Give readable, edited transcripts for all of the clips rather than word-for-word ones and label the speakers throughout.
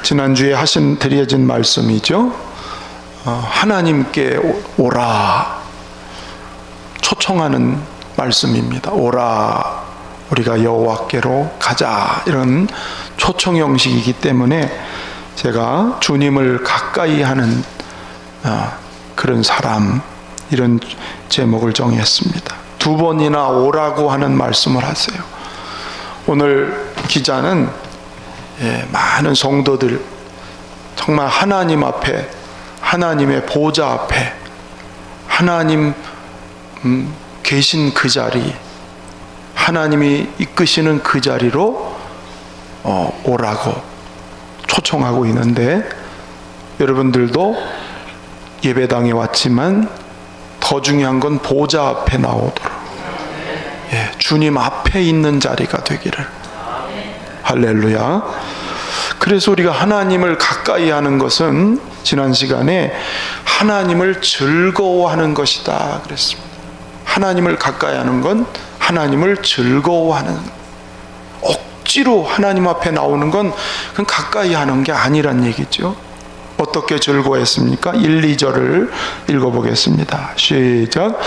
Speaker 1: 지난주에 드려진 말씀이죠. 하나님께 오라 초청하는 말씀입니다. 오라, 우리가 여호와께로 가자, 이런 초청 형식이기 때문에 제가 주님을 가까이 하는 그런 사람, 이런 제목을 정했습니다. 2번이나 오라고 하는 말씀을 하세요. 오늘 기자는 많은 성도들, 정말 하나님 앞에, 하나님의 보좌 앞에, 하나님 계신 그 자리, 하나님이 이끄시는 그 자리로 오라고 초청하고 있는데, 여러분들도 예배당에 왔지만 더 중요한 건 보좌 앞에 나오도록, 주님 앞에 있는 자리가 되기를. 할렐루야. 그래서 우리가 하나님을 가까이 하는 것은 지난 시간에 하나님을 즐거워하는 것이다 그랬습니다. 하나님을 가까이 하는 건 하나님을 즐거워하는, 억지로 하나님 앞에 나오는 건 그건 가까이 하는 게 아니란 얘기죠. 어떻게 즐거워했습니까? 1, 2절을 읽어보겠습니다. 시작.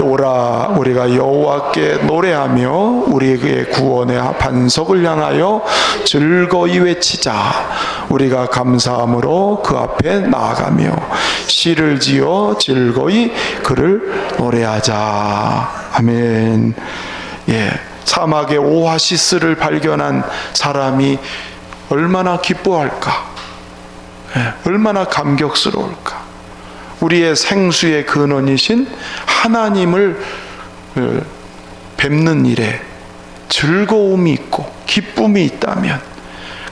Speaker 1: 오라, 우리가 여호와께 노래하며 우리의 구원의 반석을 향하여 즐거이 외치자. 우리가 감사함으로 그 앞에 나아가며 시를 지어 즐거이 그를 노래하자. 아멘. 사막의 오아시스를 발견한 사람이 얼마나 기뻐할까? 얼마나 감격스러울까? 우리의 생수의 근원이신 하나님을 뵙는 일에 즐거움이 있고 기쁨이 있다면,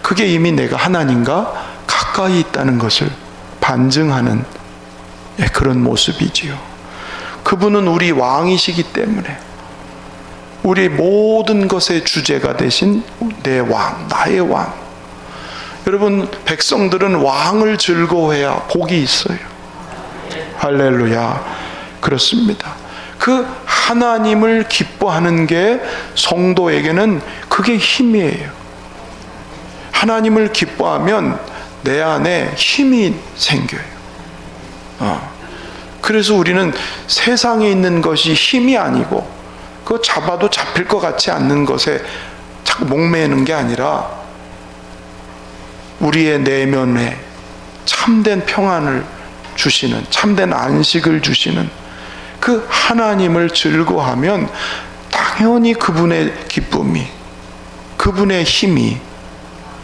Speaker 1: 그게 이미 내가 하나님과 가까이 있다는 것을 반증하는 그런 모습이지요. 그분은 우리 왕이시기 때문에 우리 모든 것의 주제가 되신 내 왕, 나의 왕. 여러분, 백성들은 왕을 즐거워해야 복이 있어요. 할렐루야. 그렇습니다. 그 하나님을 기뻐하는 게 성도에게는 그게 힘이에요. 하나님을 기뻐하면 내 안에 힘이 생겨요. 그래서 우리는 세상에 있는 것이 힘이 아니고, 그거 잡아도 잡힐 것 같지 않는 것에 자꾸 목매는 게 아니라 우리의 내면에 참된 평안을 주시는, 참된 안식을 주시는 그 하나님을 즐거워하면 당연히 그분의 기쁨이, 그분의 힘이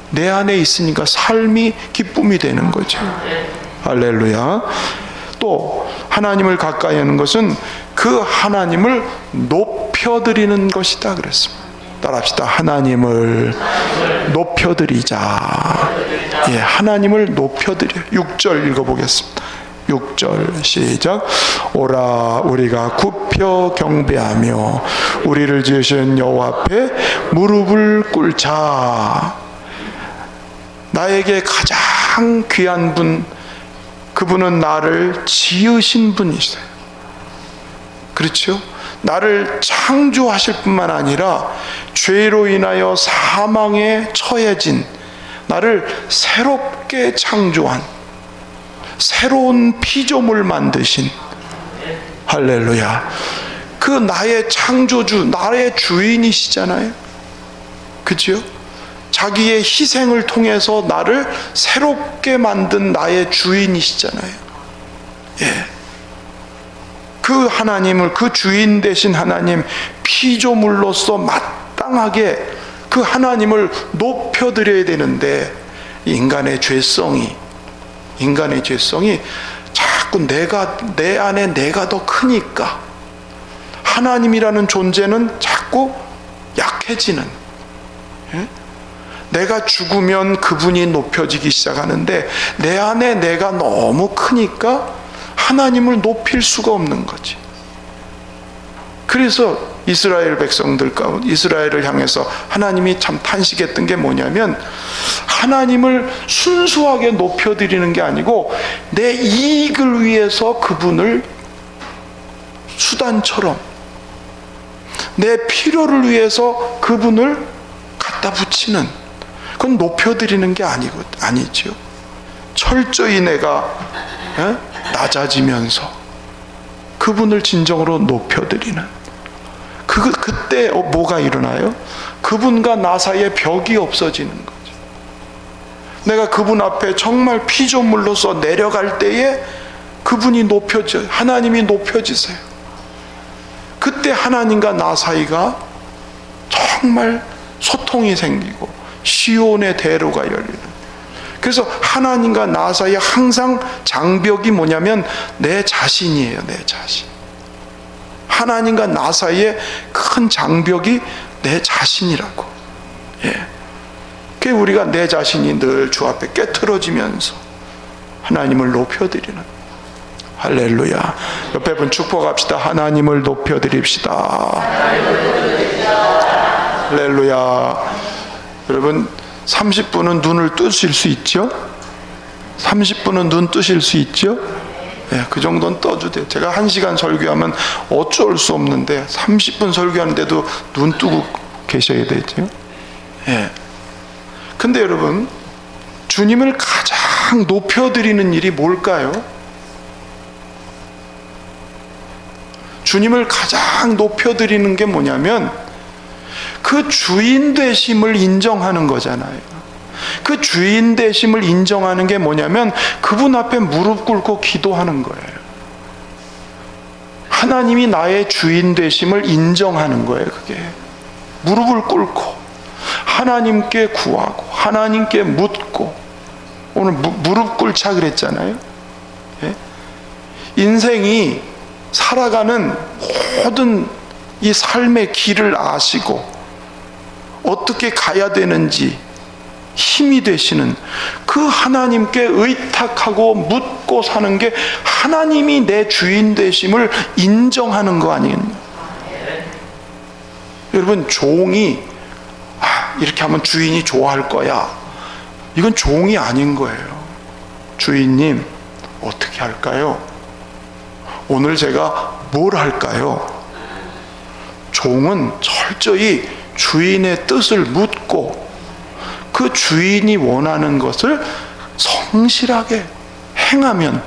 Speaker 1: 내 안에 있으니까 삶이 기쁨이 되는 거죠. 할렐루야. 또 하나님을 가까이 하는 것은 그 하나님을 높여드리는 것이다 그랬습니다. 따라합시다. 하나님을 높여드리자. 하나님을 높여드려. 6절 읽어보겠습니다. 6절 시작. 오라, 우리가 굽혀 경배하며 우리를 지으신 여호와 앞에 무릎을 꿇자. 나에게 가장 귀한 분, 그분은 나를 지으신 분이세요. 그렇죠? 나를 창조하실 뿐만 아니라 죄로 인하여 사망에 처해진 나를 새롭게 창조한, 새로운 피조물 만드신, 할렐루야, 그 나의 창조주, 나의 주인이시잖아요. 그렇죠? 자기의 희생을 통해서 나를 새롭게 만든 나의 주인이시잖아요. 그 하나님을, 그 주인 되신 하나님, 피조물로서 마땅하게 그 하나님을 높여드려야 되는데, 인간의 죄성이 자꾸 내 안에 내가 더 크니까 하나님이라는 존재는 자꾸 약해지는, 내가 죽으면 그분이 높여지기 시작하는데 내 안에 내가 너무 크니까 하나님을 높일 수가 없는 거지. 그래서 이스라엘 백성들 가운데, 이스라엘을 향해서 하나님이 참 탄식했던 게 뭐냐면, 하나님을 순수하게 높여드리는 게 아니고 내 이익을 위해서 그분을 수단처럼, 내 필요를 위해서 그분을 갖다 붙이는, 그건 높여드리는 게 아니죠. 철저히 내가 낮아지면서 그분을 진정으로 높여드리는 그때 뭐가 일어나요? 그분과 나 사이에 벽이 없어지는 거죠. 내가 그분 앞에 정말 피조물로서 내려갈 때에 그분이 하나님이 높여지세요. 그때 하나님과 나 사이가 정말 소통이 생기고 시온의 대로가 열리는. 그래서 하나님과 나 사이에 항상 장벽이 뭐냐면 내 자신이에요. 내 자신. 하나님과 나 사이에 큰 장벽이 내 자신이라고. 그게 우리가 내 자신이 늘 주 앞에 깨트러지면서 하나님을 높여드리는. 할렐루야. 옆에 분 축복합시다. 하나님을 높여드립시다. 할렐루야. 여러분 30분은 눈을 뜨실 수 있죠? 30분은 눈 뜨실 수 있죠? 그 정도는 떠도 돼요. 제가 1시간 설교하면 어쩔 수 없는데 30분 설교하는데도 눈 뜨고 계셔야 되죠. 근데 여러분, 주님을 가장 높여드리는 일이 뭘까요? 주님을 가장 높여드리는 게 뭐냐면 그 주인 되심을 인정하는 거잖아요. 그 주인 되심을 인정하는 게 뭐냐면 그분 앞에 무릎 꿇고 기도하는 거예요. 하나님이 나의 주인 되심을 인정하는 거예요. 그게 무릎을 꿇고 하나님께 구하고 하나님께 묻고. 오늘 무릎 꿇자 그랬잖아요. 인생이 살아가는 모든 이 삶의 길을 아시고 어떻게 가야 되는지 힘이 되시는 그 하나님께 의탁하고 묻고 사는 게 하나님이 내 주인 되심을 인정하는 거 아니겠나요? 여러분, 종이 이렇게 하면 주인이 좋아할 거야, 이건 종이 아닌 거예요. 주인님 어떻게 할까요? 오늘 제가 뭘 할까요? 종은 철저히 주인의 뜻을 묻고 그 주인이 원하는 것을 성실하게 행하면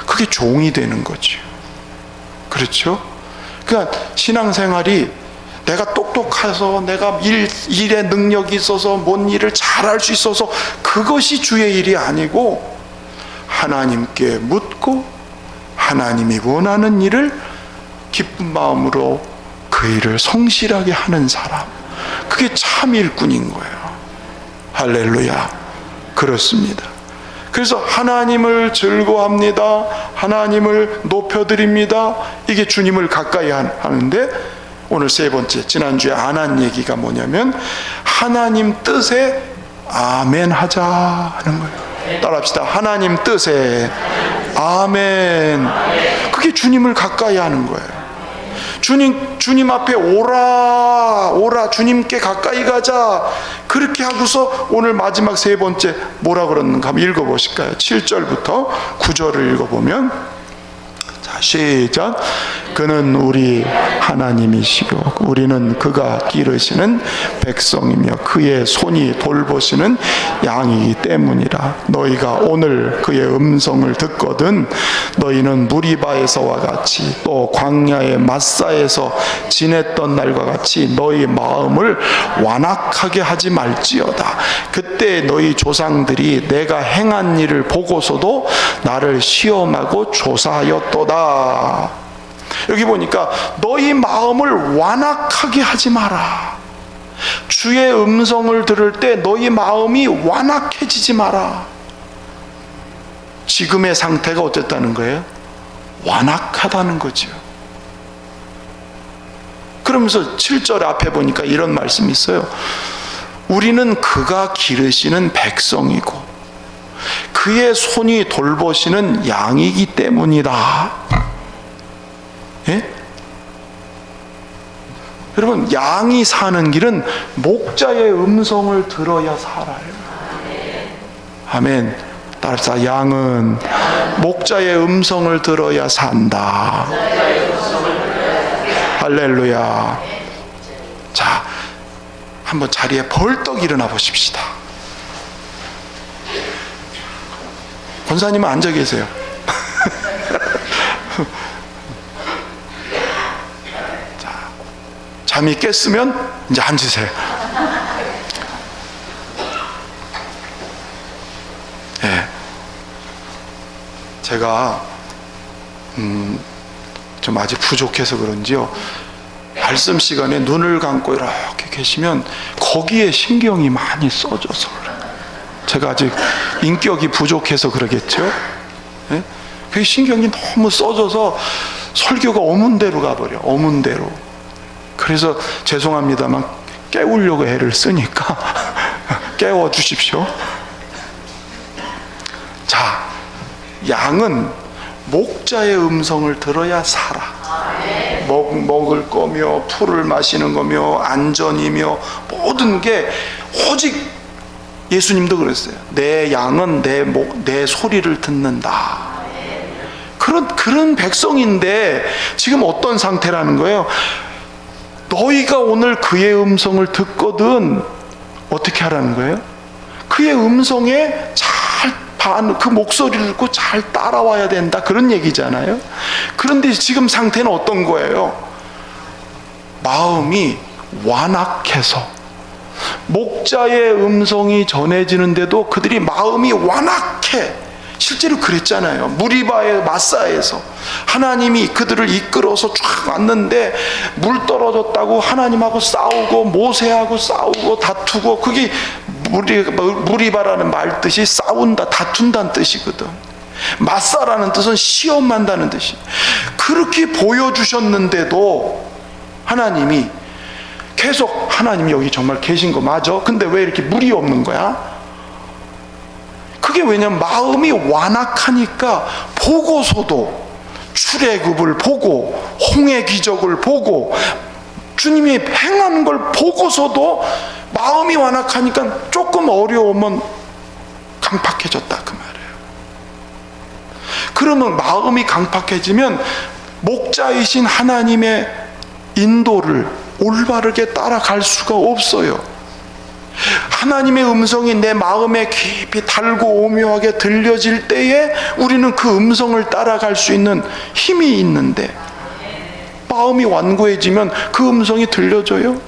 Speaker 1: 그게 종이 되는 거죠. 그렇죠? 그러니까 신앙생활이 내가 똑똑해서 내가 일에 능력이 있어서 뭔 일을 잘할 수 있어서 그것이 주의 일이 아니고 하나님께 묻고 하나님이 원하는 일을 기쁜 마음으로 그 일을 성실하게 하는 사람, 그게 참 일꾼인 거예요. 할렐루야. 그렇습니다. 그래서 하나님을 즐거워합니다. 하나님을 높여드립니다. 이게 주님을 가까이 하는데, 오늘 세 번째, 지난주에 안 한 얘기가 뭐냐면 하나님 뜻에 아멘 하자 하는 거예요. 따라합시다. 하나님 뜻에 아멘. 그게 주님을 가까이 하는 거예요. 주님 앞에 오라, 주님께 가까이 가자. 그렇게 하고서 오늘 마지막 세 번째 뭐라 그러는가 한번 읽어보실까요? 7절부터 9절을 읽어보면, 자, 시작. 그는 우리 하나님이시고 우리는 그가 기르시는 백성이며 그의 손이 돌보시는 양이기 때문이라. 너희가 오늘 그의 음성을 듣거든 너희는 무리바에서와 같이 또 광야의 마사에서 지냈던 날과 같이 너희 마음을 완악하게 하지 말지어다. 그때 너희 조상들이 내가 행한 일을 보고서도 나를 시험하고 조사하였도다. 여기 보니까 너희 마음을 완악하게 하지 마라. 주의 음성을 들을 때 너희 마음이 완악해지지 마라. 지금의 상태가 어땠다는 거예요? 완악하다는 거죠. 그러면서 7절 앞에 보니까 이런 말씀이 있어요. 우리는 그가 기르시는 백성이고 그의 손이 돌보시는 양이기 때문이다. 예? 여러분, 양이 사는 길은 목자의 음성을 들어야 살아요. 아멘. 따라서 양은 목자의 음성을 들어야 산다. 할렐루야. 자, 한번 자리에 벌떡 일어나 보십시다. 권사님은 앉아 계세요. 자, 잠이 깼으면 이제 앉으세요. 예. 제가 좀 아직 부족해서 그런지요, 말씀 시간에 눈을 감고 이렇게 계시면 거기에 신경이 많이 써져서 그래요. 제가 아직 인격이 부족해서 그러겠죠. 예? 그 신경이 너무 써져서 설교가 어문대로 가버려. 어문대로. 그래서 죄송합니다만 깨우려고 애를 쓰니까 깨워주십시오. 자, 양은 목자의 음성을 들어야 살아. 먹을 거며 풀을 마시는 거며 안전이며 모든 게 오직, 예수님도 그랬어요. 내 양은 내 소리를 듣는다. 그런 백성인데 지금 어떤 상태라는 거예요? 너희가 오늘 그의 음성을 듣거든 어떻게 하라는 거예요? 그의 음성에 그 목소리를 듣고 잘 따라와야 된다, 그런 얘기잖아요. 그런데 지금 상태는 어떤 거예요? 마음이 완악해서, 목자의 음성이 전해지는데도 그들이 마음이 완악해. 실제로 그랬잖아요. 무리바의 마사에서 하나님이 그들을 이끌어서 쫙 왔는데 물 떨어졌다고 하나님하고 싸우고 모세하고 싸우고 다투고, 그게 무리바라는 말 뜻이 싸운다, 다툰다는 뜻이거든. 마사라는 뜻은 시험한다는 뜻이. 그렇게 보여주셨는데도 하나님이 계속, 하나님이 여기 정말 계신 거 맞아? 근데 왜 이렇게 물이 없는 거야? 그게 왜냐면 마음이 완악하니까 보고서도, 출애굽을 보고 홍해 기적을 보고 주님이 행하는 걸 보고서도 마음이 완악하니까 조금 어려우면 강팍해졌다, 그 말이에요. 그러면 마음이 강팍해지면 목자이신 하나님의 인도를 올바르게 따라갈 수가 없어요. 하나님의 음성이 내 마음에 깊이 달고 오묘하게 들려질 때에 우리는 그 음성을 따라갈 수 있는 힘이 있는데, 마음이 완고해지면 그 음성이 들려져요?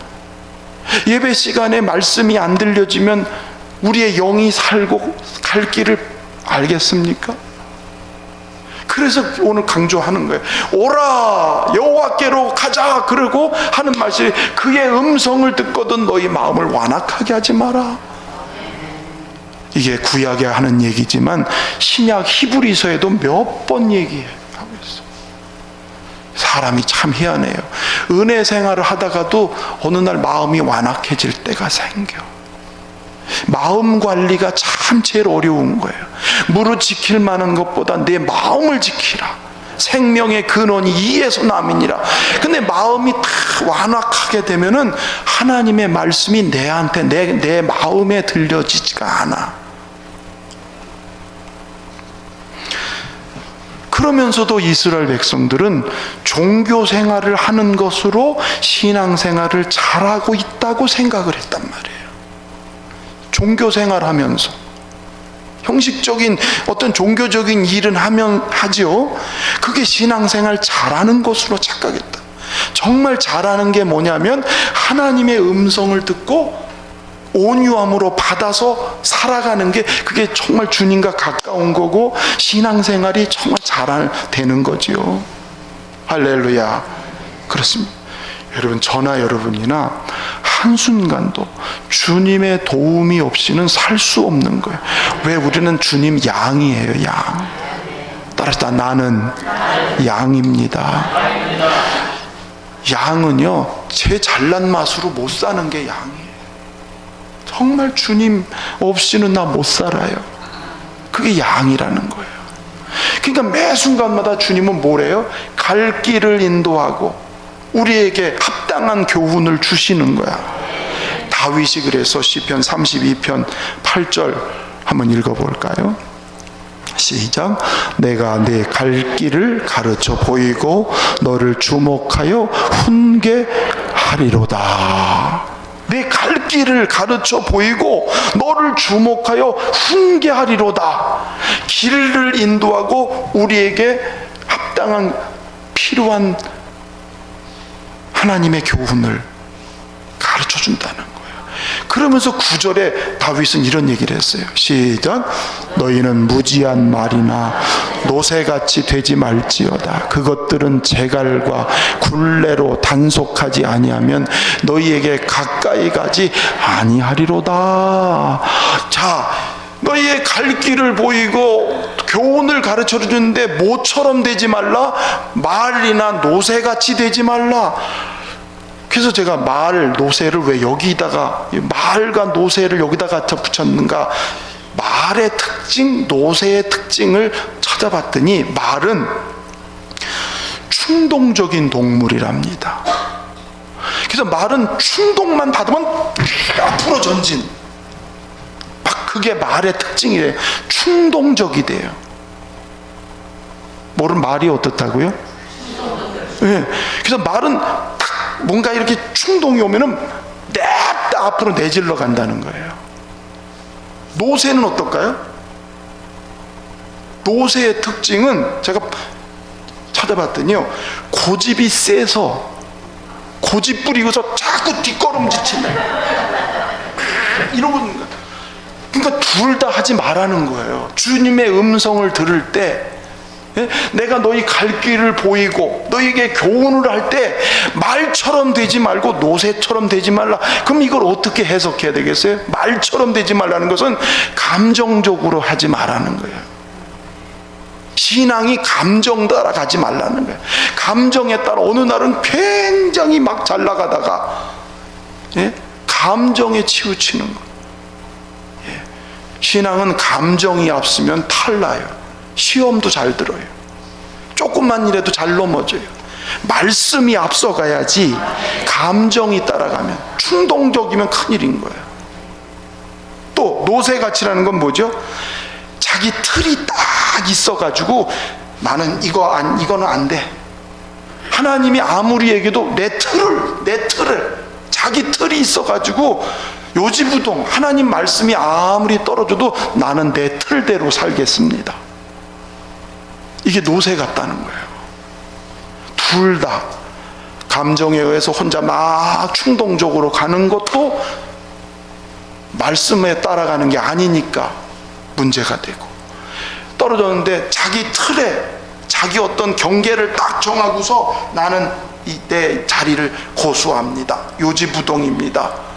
Speaker 1: 예배 시간에 말씀이 안 들려지면 우리의 영이 살고 갈 길을 알겠습니까? 그래서 오늘 강조하는 거예요. 오라 여호와께로 가자, 그러고 하는 말씀이, 그의 음성을 듣거든 너희 마음을 완악하게 하지 마라. 이게 구약에 하는 얘기지만 신약 히브리서에도 몇 번 얘기하고 있어요. 사람이 참 희한해요. 은혜 생활을 하다가도 어느 날 마음이 완악해질 때가 생겨. 마음 관리가 참 제일 어려운 거예요. 무릇 지킬 만한 것보다 내 마음을 지키라. 생명의 근원이 이에서 남이니라. 근데 마음이 다 완악하게 되면은 하나님의 말씀이 내한테, 내 마음에 들려지지가 않아. 그러면서도 이스라엘 백성들은 종교 생활을 하는 것으로 신앙 생활을 잘하고 있다고 생각을 했단 말이에요. 종교 생활하면서 형식적인 어떤 종교적인 일은 하지요. 그게 신앙생활 잘하는 것으로 착각했다. 정말 잘하는 게 뭐냐면 하나님의 음성을 듣고 온유함으로 받아서 살아가는 게, 그게 정말 주님과 가까운 거고 신앙생활이 정말 잘 되는 거지요. 할렐루야. 그렇습니다. 여러분, 저나 여러분이나 한순간도 주님의 도움이 없이는 살 수 없는 거예요. 왜? 우리는 주님 양이에요. 양. 따라서 나는 양입니다. 양은요, 제 잘난 맛으로 못 사는 게 양이에요. 정말 주님 없이는 나 못 살아요. 그게 양이라는 거예요. 그러니까 매 순간마다 주님은 뭐래요? 갈 길을 인도하고 우리에게 합당한 교훈을 주시는 거야. 다윗이 그래서 시편 32편 8절 한번 읽어볼까요? 시작. 내가 내 갈 길을 가르쳐 보이고 너를 주목하여 훈계하리로다. 내 갈 길을 가르쳐 보이고 너를 주목하여 훈계하리로다. 길을 인도하고 우리에게 합당한 필요한 하나님의 교훈을 가르쳐 준다는 거예요. 그러면서 9절에 다윗은 이런 얘기를 했어요. 시작. 너희는 무지한 말이나 노새같이 되지 말지어다. 그것들은 재갈과 굴레로 단속하지 아니하면 너희에게 가까이 가지 아니하리로다. 자, 너희의 갈 길을 보이고 교훈을 가르쳐 주는데 모처럼 되지 말라. 말이나 노새같이 되지 말라. 그래서 제가 말, 노새를 왜 여기다가, 말과 노새를 여기다 갖다 붙였는가? 말의 특징, 노새의 특징을 찾아봤더니 말은 충동적인 동물이랍니다. 그래서 말은 충동만 받으면 앞으로 전진. 막 그게 말의 특징이래요. 충동적이 돼요. 뭐는 말이 어떻다고요? 네. 그래서 말은 뭔가 이렇게 충동이 오면은 냅다 앞으로 내질러 간다는 거예요. 노새는 어떨까요? 노새의 특징은 제가 찾아봤더니요, 고집이 세서 고집 부리고서 자꾸 뒷걸음질치네. 이러고, 그러니까 둘 다 하지 말라는 거예요. 주님의 음성을 들을 때 내가 너희 갈 길을 보이고 너희에게 교훈을 할 때 말처럼 되지 말고 노새처럼 되지 말라. 그럼 이걸 어떻게 해석해야 되겠어요? 말처럼 되지 말라는 것은 감정적으로 하지 말라는 거예요. 신앙이 감정 따라 가지 말라는 거예요. 감정에 따라 어느 날은 굉장히 막 잘 나가다가 감정에 치우치는 거예요. 신앙은 감정이 앞서면 탈나요. 시험도 잘 들어요. 조금만 일해도 잘 넘어져요. 말씀이 앞서가야지. 감정이 따라가면, 충동적이면 큰일인 거예요. 또 노새같이라는 건 뭐죠? 자기 틀이 딱 있어가지고 나는 이거는 안 돼. 하나님이 아무리 얘기해도 내 틀을 자기 틀이 있어가지고 요지부동. 하나님 말씀이 아무리 떨어져도 나는 내 틀대로 살겠습니다. 이게 노새 같다는 거예요. 둘 다 감정에 의해서 혼자 막 충동적으로 가는 것도 말씀에 따라가는 게 아니니까 문제가 되고, 떨어졌는데 자기 틀에 자기 어떤 경계를 딱 정하고서 나는 내 자리를 고수합니다. 요지부동입니다.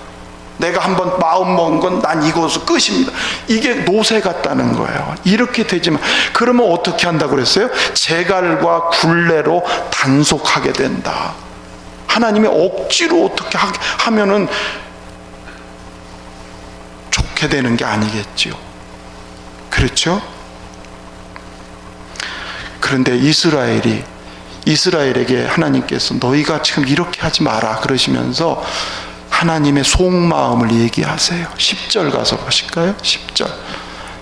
Speaker 1: 내가 한번 마음 먹은 건 난 이것으로 끝입니다. 이게 노새 같다는 거예요. 이렇게 되지만, 그러면 어떻게 한다고 그랬어요? 재갈과 굴레로 단속하게 된다. 하나님이 억지로 어떻게 하면은 좋게 되는 게 아니겠죠. 그렇죠? 그런데 이스라엘에게 하나님께서 너희가 지금 이렇게 하지 마라 그러시면서 하나님의 속마음을 얘기하세요. 10절 가서 보실까요? 10절.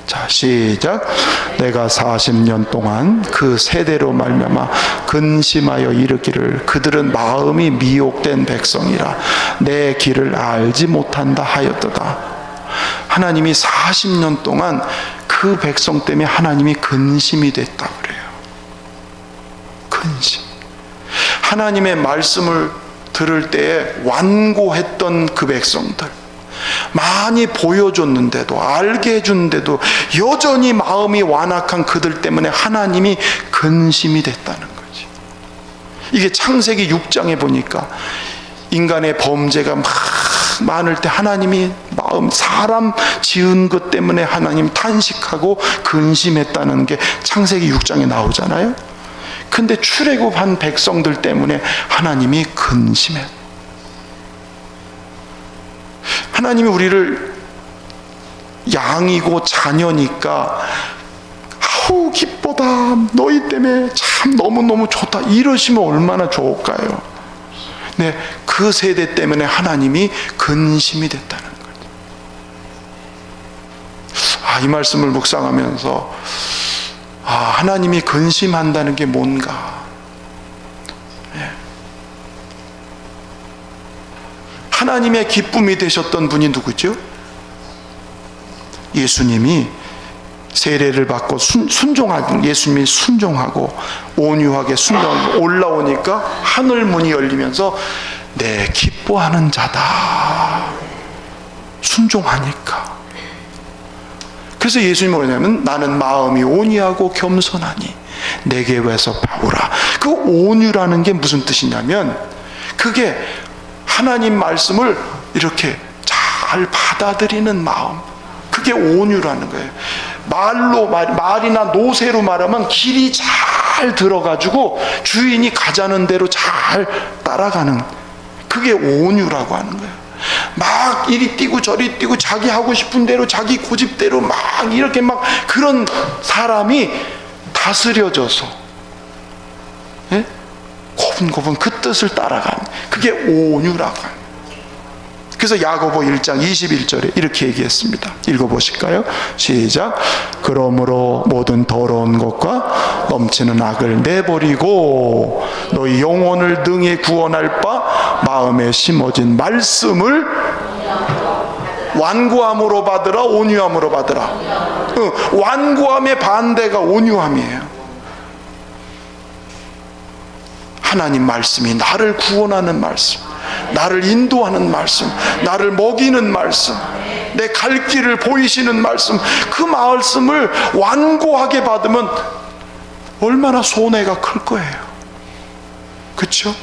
Speaker 1: 자, 시작. 내가 40년 동안 그 세대로 말미암아 근심하여 이르기를 그들은 마음이 미혹된 백성이라 내 길을 알지 못한다 하였도다. 하나님이 40년 동안 그 백성 때문에 하나님이 근심이 됐다 그래요. 근심. 하나님의 말씀을 들을 때에 완고했던 그 백성들, 많이 보여줬는데도, 알게 해줬는데도 여전히 마음이 완악한 그들 때문에 하나님이 근심이 됐다는 거지. 이게 창세기 6장에 보니까 인간의 범죄가 막 많을 때 하나님이 사람 지은 것 때문에 하나님 탄식하고 근심했다는 게 창세기 6장에 나오잖아요. 근데 출애굽한 백성들 때문에 하나님이 근심해. 하나님이 우리를 양이고 자녀니까 아우 기쁘다, 너희 때문에 참 너무너무 좋다 이러시면 얼마나 좋을까요? 네, 그 세대 때문에 하나님이 근심이 됐다는 거죠. 이 말씀을 묵상하면서 하나님이 근심한다는 게 뭔가. 하나님의 기쁨이 되셨던 분이 누구죠? 예수님이 세례를 받고 순종하고, 예수님이 순종하고 온유하게 순종하고 올라오니까 하늘 문이 열리면서 내 기뻐하는 자다. 순종하니까. 그래서 예수님이 뭐냐면 나는 마음이 온유하고 겸손하니 내게 와서 배우라. 그 온유라는 게 무슨 뜻이냐면 그게 하나님 말씀을 이렇게 잘 받아들이는 마음, 그게 온유라는 거예요. 말이나 노새로 말하면 길이 잘 들어가지고 주인이 가자는 대로 잘 따라가는, 그게 온유라고 하는 거예요. 막 이리 뛰고 저리 뛰고 자기 하고 싶은 대로 자기 고집대로 막 이렇게 막 그런 사람이 다스려져서, 예? 고분고분 그 뜻을 따라가는, 그게 온유라고 합니다. 그래서 야고보 1장 21절에 이렇게 얘기했습니다. 읽어보실까요? 시작. 그러므로 모든 더러운 것과 넘치는 악을 내버리고 너희 영혼을 능히 구원할 바 마음에 심어진 말씀을 완고함으로 받으라, 온유함으로 받으라. 완고함의 반대가 온유함이에요. 하나님 말씀이 나를 구원하는 말씀, 나를 인도하는 말씀, 나를 먹이는 말씀, 내 갈 길을 보이시는 말씀, 그 말씀을 완고하게 받으면 얼마나 손해가 클 거예요. 그렇죠?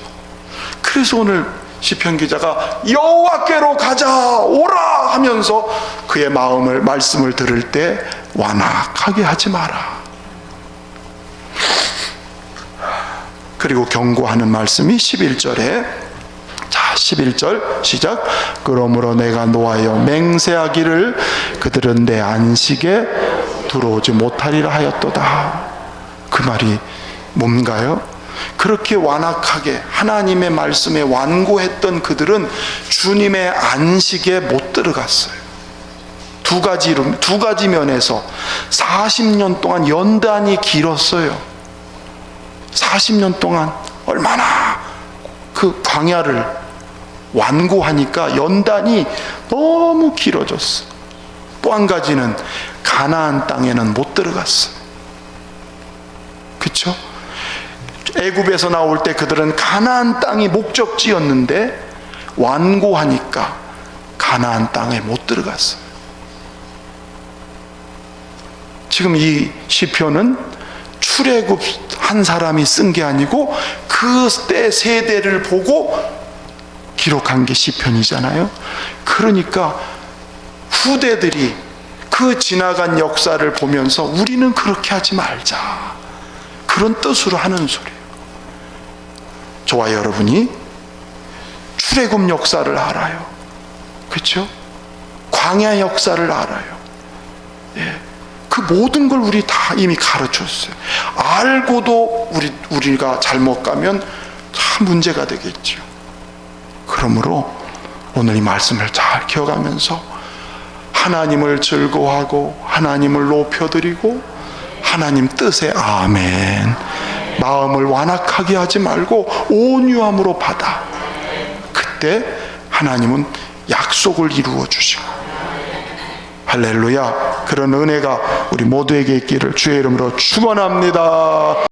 Speaker 1: 그래서 오늘 시편 기자가 여호와께로 가자 오라 하면서 그의 마음을, 말씀을 들을 때 완악하게 하지 마라. 그리고 경고하는 말씀이 11절에, 자 11절 시작. 그러므로 내가 노하여 맹세하기를 그들은 내 안식에 들어오지 못하리라 하였도다. 그 말이 뭔가요? 그렇게 완악하게 하나님의 말씀에 완고했던 그들은 주님의 안식에 못 들어갔어요. 두 가지 면에서 40년 동안 연단이 길었어요. 40년 동안 얼마나 그 광야를 완고하니까 연단이 너무 길어졌어. 또 한 가지는 가나안 땅에는 못 들어갔어. 그쵸? 애굽에서 나올 때 그들은 가나안 땅이 목적지였는데 완고하니까 가나안 땅에 못 들어갔어. 지금 이 시편은 출애굽 한 사람이 쓴 게 아니고 그때 세대를 보고 기록한 게 시편이잖아요. 그러니까 후대들이 그 지나간 역사를 보면서 우리는 그렇게 하지 말자, 그런 뜻으로 하는 소리예요. 저와 여러분이 출애굽 역사를 알아요. 그렇죠? 광야 역사를 알아요. 예. 그 모든 걸 우리 다 이미 가르쳤어요. 알고도 우리가 잘못 가면 참 문제가 되겠죠. 그러므로 오늘 이 말씀을 잘 기억하면서 하나님을 즐거워하고 하나님을 높여드리고 하나님 뜻에 아멘, 마음을 완악하게 하지 말고 온유함으로 받아. 그때 하나님은 약속을 이루어 주시고, 할렐루야, 그런 은혜가 우리 모두에게 있기를 주의 이름으로 축원합니다.